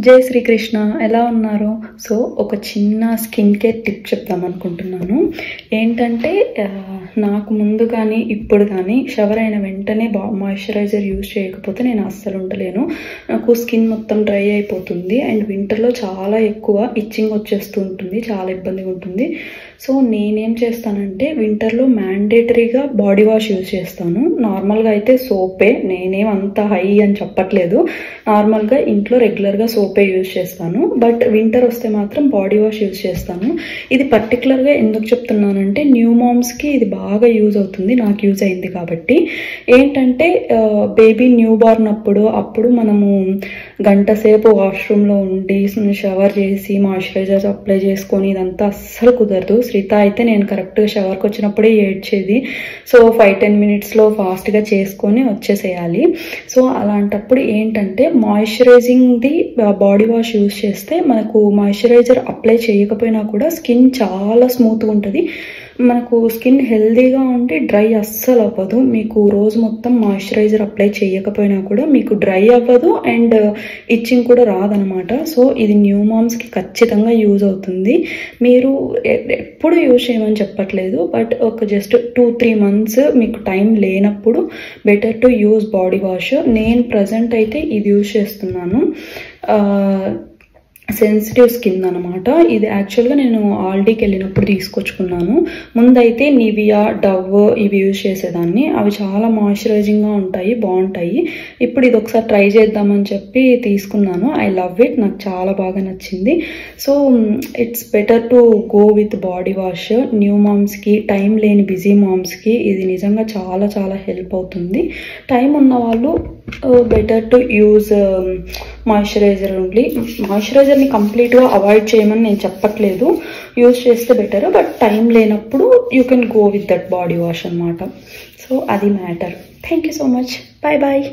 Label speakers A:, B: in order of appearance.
A: జై శ్రీకృష్ణ, ఎలా ఉన్నారు? సో ఒక చిన్న స్కిన్ కేర్ టిప్ చెప్దామనుకుంటున్నాను. ఏంటంటే నాకు ముందు కానీ ఇప్పుడు కానీ షవర్ అయిన వెంటనే మాయిశ్చరైజర్ యూజ్ చేయకపోతే నేను అస్సలు ఉండలేను. నాకు స్కిన్ మొత్తం డ్రై అయిపోతుంది అండ్ వింటర్లో చాలా ఎక్కువ ఇచ్చింగ్ వచ్చేస్తూ ఉంటుంది, చాలా ఇబ్బందిగా ఉంటుంది. సో నేనేం చేస్తానంటే వింటర్లో మ్యాండేటరీగా బాడీ వాష్ యూజ్ చేస్తాను. నార్మల్గా అయితే సోపే, నేనేం అంత హై అని చెప్పట్లేదు, నార్మల్గా ఇంట్లో రెగ్యులర్గా సోపే యూజ్ చేస్తాను. బట్ వింటర్ వస్తే మాత్రం బాడీ వాష్ యూజ్ చేస్తాను. ఇది పర్టికులర్గా ఎందుకు చెప్తున్నానంటే న్యూ మామ్స్కి ఇది బాగా యూజ్ అవుతుంది, నాకు యూజ్ అయింది కాబట్టి. ఏంటంటే బేబీ న్యూ బార్న్ అప్పుడు మనము గంట సేపు వాష్రూమ్లో ఉండి షవర్ చేసి మాయిశ్చరైజర్స్ అప్లై చేసుకొని ఇదంతా అస్సలు కుదరదు. శ్రీత అయితే నేను కరెక్ట్గా షవర్కి వచ్చినప్పుడే ఏడ్చేది. సో 5-10 మినిట్స్లో ఫాస్ట్గా చేసుకొని వచ్చేసేయాలి. సో అలాంటప్పుడు ఏంటంటే మాయిశ్చరైజింగ్ది బాడీ వాష్ యూజ్ చేస్తే మనకు మాయిశ్చరైజర్ అప్లై చేయకపోయినా కూడా స్కిన్ చాలా స్మూత్గా ఉంటుంది. మనకు స్కిన్ హెల్దీగా ఉండి డ్రై అస్సలు అవ్వదు. మీకు రోజు మొత్తం మాయిశ్చరైజర్ అప్లై చేయకపోయినా కూడా మీకు డ్రై అవ్వదు అండ్ ఇచ్చింగ్ కూడా రాదనమాట. సో ఇది న్యూ మామ్స్కి ఖచ్చితంగా యూజ్ అవుతుంది. మీరు ఎప్పుడు యూజ్ చేయమని చెప్పట్లేదు, బట్ ఒక జస్ట్ 2-3 మంత్స్ మీకు టైం లేనప్పుడు better to use body wash. నేను ప్రజెంట్ అయితే ఇది యూజ్ చేస్తున్నాను. సెన్సిటివ్ స్కిన్ అనమాట ఇది. యాక్చువల్గా నేను ఆల్డీకి వెళ్ళినప్పుడు తీసుకొచ్చుకున్నాను. ముందైతే నివియా, డవ్ ఇవి యూజ్ చేసేదాన్ని. అవి చాలా మాయిశ్చరైజింగ్గా ఉంటాయి, బాగుంటాయి. ఇప్పుడు ఇది ఒకసారి ట్రై చేద్దామని చెప్పి తీసుకున్నాను. ఐ లవ్ ఇట్, నాకు చాలా బాగా నచ్చింది. So it's better to go with body wash. New మామ్స్కి, టైం లేని బిజీ మామ్స్కి ఇది నిజంగా చాలా చాలా హెల్ప్ అవుతుంది. టైం ఉన్న వాళ్ళు better to use moisturiser only. మాయిశ్చరైజర్ని కంప్లీట్గా అవాయిడ్ చేయమని నేను చెప్పట్లేదు, యూజ్ చేస్తే బెటర్. బట్ టైం లేనప్పుడు you can go with that body wash అనమాట. సో అది matter. Thank you so much. Bye bye.